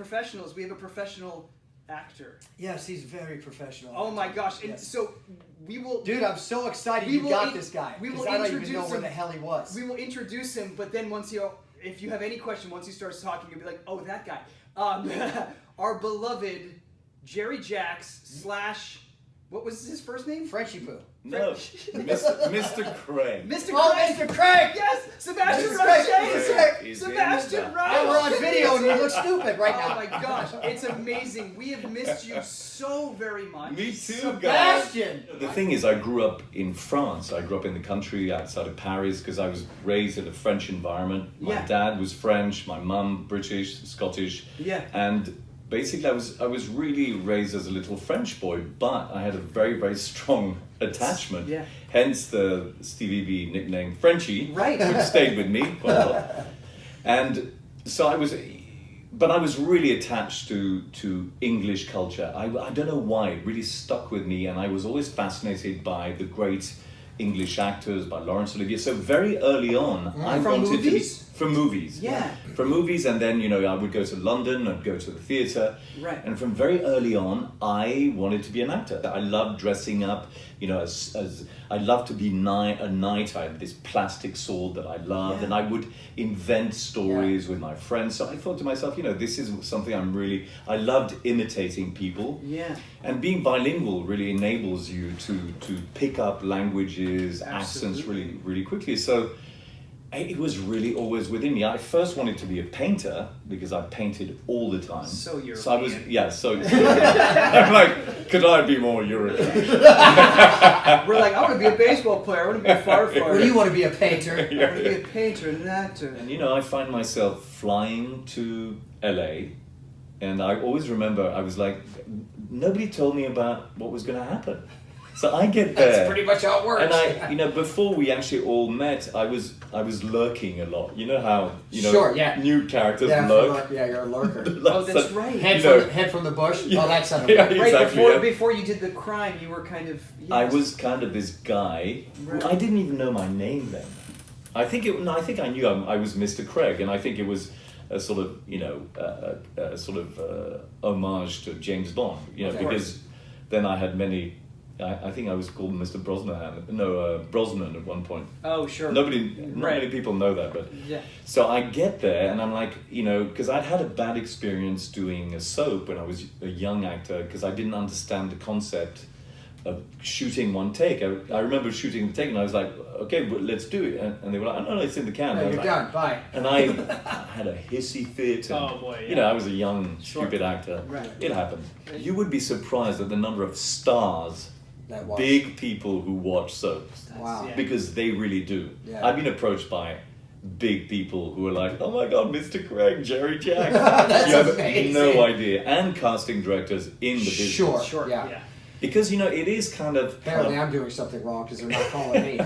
professionals, we have a professional actor. Yes, he's very professional. Oh my gosh! And Yes. so we will. Dude, I'm so excited we you will got in- this guy. we will Because I don't even introduce know where him. the hell he was. We will introduce him, but then once if you have any question, once he starts talking, you'll be like, oh, that guy. Our beloved Jerry Jacks / what was his first name? Frenchie Poo. No, Mr. Craig. Mr. Oh, Craig. Mr. Craig! Yes, Sebastian Mr. Roche. Craig is Sebastian in Roche. Oh, we're on video and you look stupid right Oh now. my gosh, it's amazing. We have missed you so very much. Me too, guys. Sebastian! The thing is, I grew up in France. I grew up in the country outside of Paris because I was raised in a French environment. My Yeah. dad was French, my mum British, Scottish. Yeah. And basically, I was really raised as a little French boy, but I had a very, very strong attachment. Yeah. Hence the Stevie B nickname Frenchie, Right. which stayed with me quite a lot. And so I was really attached to English culture. I don't know why, it really stuck with me, and I was always fascinated by the great English actors, by Laurence Olivier. So very early on, I From wanted movies? to be from movies. Yeah. From movies, and then I would go to London, I'd go to the theatre. Right. And from very early on, I wanted to be an actor. I loved dressing up, as I loved to be a knight. I had this plastic sword that I loved, Yeah. and I would invent stories with my friends. So I thought to myself, this is something I loved imitating people. Yeah. And being bilingual really enables you to pick up languages, accents Absolutely. really, really quickly. So it was really always within me. I first wanted to be a painter because I painted all the time. So European. So I was, I'm like, could I be more European? We're like, I want to be a baseball player. I want to be a firefighter. What do you want to be a painter? I want to be a painter and an actor. And I find myself flying to LA, and I always remember I was like, nobody told me about what was going to happen. So I get there. That's pretty much how it works. And I, before we actually all met, I was lurking a lot. You know how Sure, yeah. new characters yeah, lurk. yeah, you're a lurker. Oh, that's right. Head from the bush. Yeah. Oh, that's not Yeah, right. Right, exactly, before you did the crime, you were kind of... Yes. I was kind of this guy. Right. I didn't even know my name then. I think I knew I was Mr. Craig, and I think it was a sort of homage to James Bond. Of course. Because then I had many. I think I was called Mr. Brosnan at one point. Oh, sure. Not Right. many people know that, but Yeah. so I get there and I'm like, because I'd had a bad experience doing a soap when I was a young actor because I didn't understand the concept of shooting one take. I remember shooting the take and I was like, okay, well, let's do it. And they were like, oh, no, it's in the can. No, I was you're like, done. Bye. and I had a hissy fit. And, Oh, boy, yeah. I was a young, Sure. stupid actor. Right. It happened. You would be surprised at the number of stars, That was. big people who watch soaps. Wow. Yeah. Because they really do. Yeah. I've been approached by big people who are like, oh my god, Mr. Craig, Jerry Jack. That's you have amazing. no idea. And casting directors in the business. Sure. Sure, Yeah. yeah. Because, it is kind of... Apparently, I'm doing something wrong because they're not calling me.